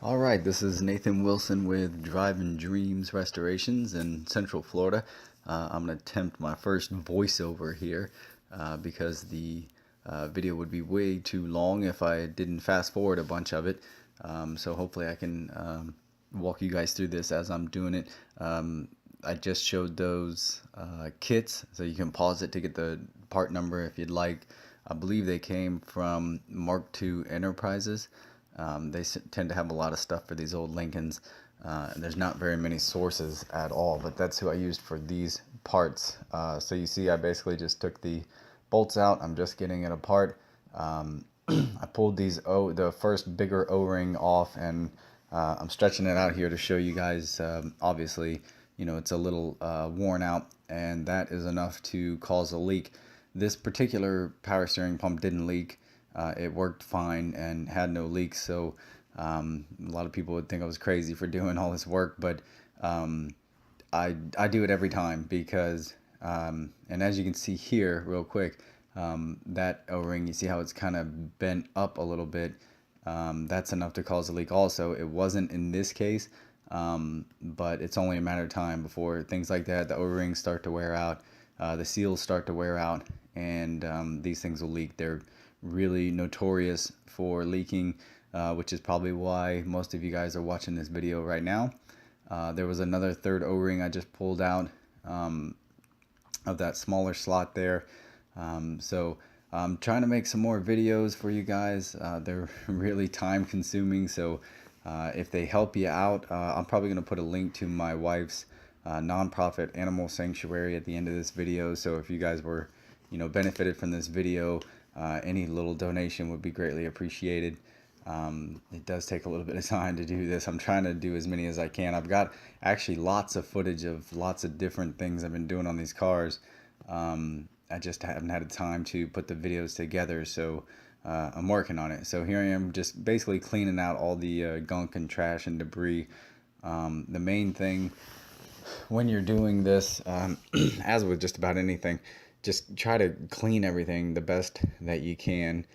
All right, this is Nathan Wilson with Driving Dreams Restorations in Central Florida. I'm going to attempt my first voiceover here because the video would be way too long if I didn't fast forward a bunch of it. So hopefully I can walk you guys through this as I'm doing it. I just showed those kits, so you can pause it to get the part number if you'd like. I believe they came from Mark II Enterprises. They tend to have a lot of stuff for these old Lincolns, and there's not very many sources at all, but that's who I used for these parts. So you see I basically just took the bolts out. I'm just getting it apart. I pulled the first bigger O-ring off, and I'm stretching it out here to show you guys. Obviously, you know, it's a little worn out, and that is enough to cause a leak. This particular power steering pump didn't leak. It worked fine and had no leaks, so a lot of people would think I was crazy for doing all this work, but I do it every time because, and as you can see here real quick, that O-ring, you see how it's kind of bent up a little bit. That's enough to cause a leak also. It wasn't in this case, but it's only a matter of time before things like that, the O-rings start to wear out, the seals start to wear out, and these things will leak. They're really notorious for leaking, which is probably why most of you guys are watching this video right now. There was another third O-ring I just pulled out of that smaller slot there. So I'm trying to make some more videos for you guys. They're really time consuming, so if they help you out, I'm probably going to put a link to my wife's nonprofit animal sanctuary at the end of this video. So if you guys were, you know, benefited from this video, any little donation would be greatly appreciated. It does take a little bit of time to do this. I'm trying to do as many as I can. I've got actually lots of footage of lots of different things I've been doing on these cars. I just haven't had time to put the videos together, so I'm working on it. So here I am just basically cleaning out all the gunk and trash and debris. The main thing when you're doing this, as with just about anything, just try to clean everything the best that you can.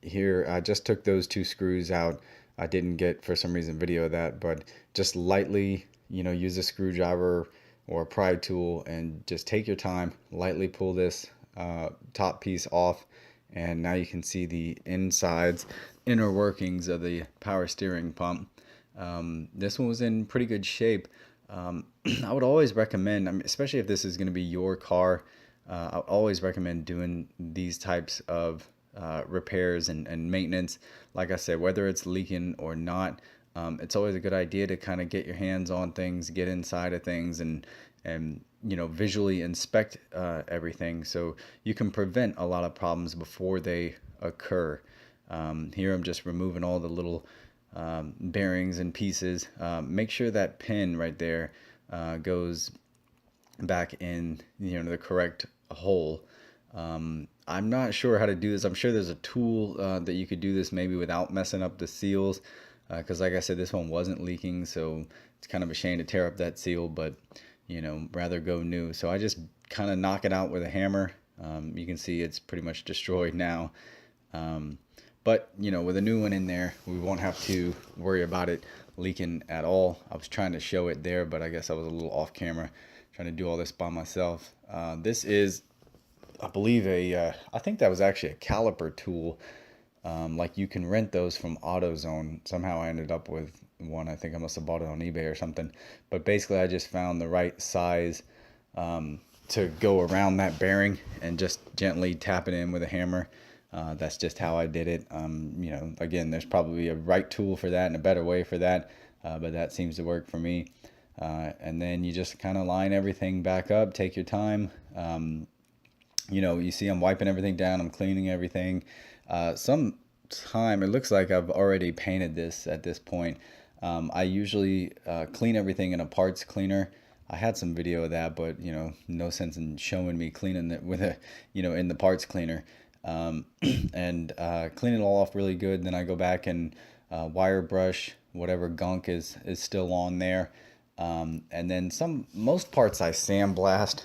Here I just took those two screws out. I didn't get, for some reason, video of that, but just lightly, you know, use a screwdriver or a pry tool and just take your time, lightly pull this top piece off, and now you can see the inner workings of the power steering pump. This one was in pretty good shape. I would always recommend, I mean, especially if this is going to be your car, I would always recommend doing these types of repairs and maintenance. Like I said, whether it's leaking or not, it's always a good idea to kind of get your hands on things, get inside of things, and you know, visually inspect everything so you can prevent a lot of problems before they occur. Here I'm just removing all the little bearings and pieces. Make sure that pin right there goes back in, you know, the correct hole. I'm not sure how to do this. I'm sure there's a tool that you could do this maybe without messing up the seals, because like I said, this one wasn't leaking, so it's kind of a shame to tear up that seal, but you know, rather go new. So I just kind of knock it out with a hammer. You can see it's pretty much destroyed now. But you know, with a new one in there, we won't have to worry about it leaking at all. I was trying to show it there, but I guess I was a little off camera trying to do all this by myself. This is, I believe, I think that was actually a caliper tool. Like you can rent those from AutoZone. Somehow I ended up with one. I think I must have bought it on eBay or something. But basically I just found the right size to go around that bearing and just gently tap it in with a hammer. That's just how I did it. You know, again, there's probably a right tool for that and a better way for that, but that seems to work for me. And then you just kind of line everything back up, take your time. You know, you see I'm wiping everything down, I'm cleaning everything. Some time, it looks like I've already painted this at this point. I usually clean everything in a parts cleaner. I had some video of that, but you know, no sense in showing me cleaning it with a, you know, in the parts cleaner. And clean it all off really good. Then I go back and wire brush whatever gunk is still on there. And then most parts I sandblast.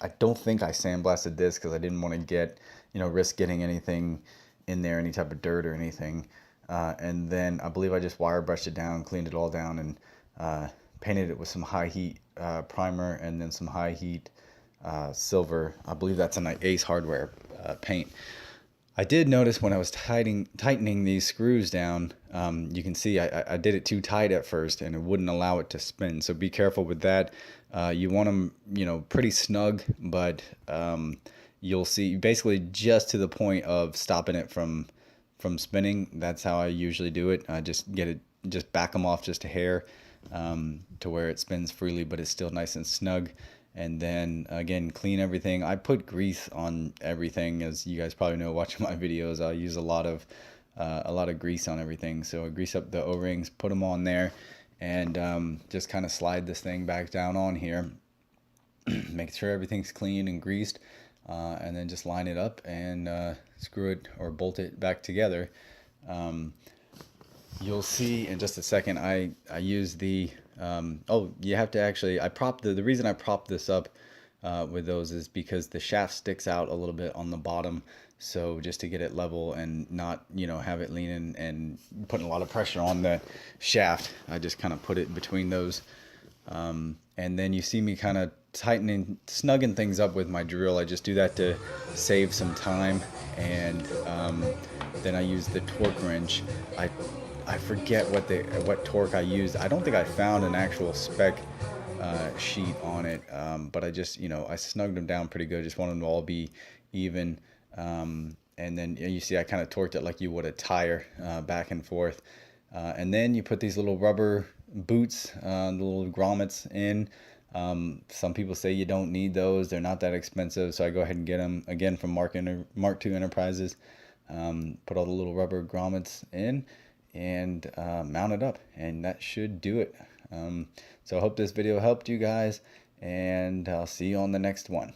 I don't think I sandblasted this because I didn't want to get, you know, risk getting anything in there, any type of dirt or anything. And then I believe I just wire brushed it down, cleaned it all down, and painted it with some high heat primer and then some high heat silver. I believe that's an Ace Hardware paint. I did notice when I was tightening these screws down, you can see I did it too tight at first and it wouldn't allow it to spin. So be careful with that. You want them, pretty snug, but you'll see basically just to the point of stopping it from spinning. That's how I usually do it. I just back them off just a hair to where it spins freely, but it's still nice and snug. And then again, clean everything. I put grease on everything, as you guys probably know watching my videos. I use a lot of grease on everything. So I grease up the O-rings, put them on there, and just kind of slide this thing back down on here. Make sure everything's clean and greased, and then just line it up and screw it or bolt it back together. You'll see in just a second, I use the, you have to actually, the reason I propped this up with those is because the shaft sticks out a little bit on the bottom. So just to get it level and not, have it leaning and putting a lot of pressure on the shaft, I just kind of put it between those. And then you see me kind of snugging things up with my drill. I just do that to save some time. And then I use the torque wrench. I forget what torque I used. I don't think I found an actual spec sheet on it, but I just, I snugged them down pretty good. Just wanted them to all be even. And then you see I kind of torqued it like you would a tire, back and forth. And then you put these little rubber boots, the little grommets in. Some people say you don't need those. They're not that expensive. So I go ahead and get them again from Mark II Enterprises. Put all the little rubber grommets in and mount it up, and that should do it. So I hope this video helped you guys, and I'll see you on the next one.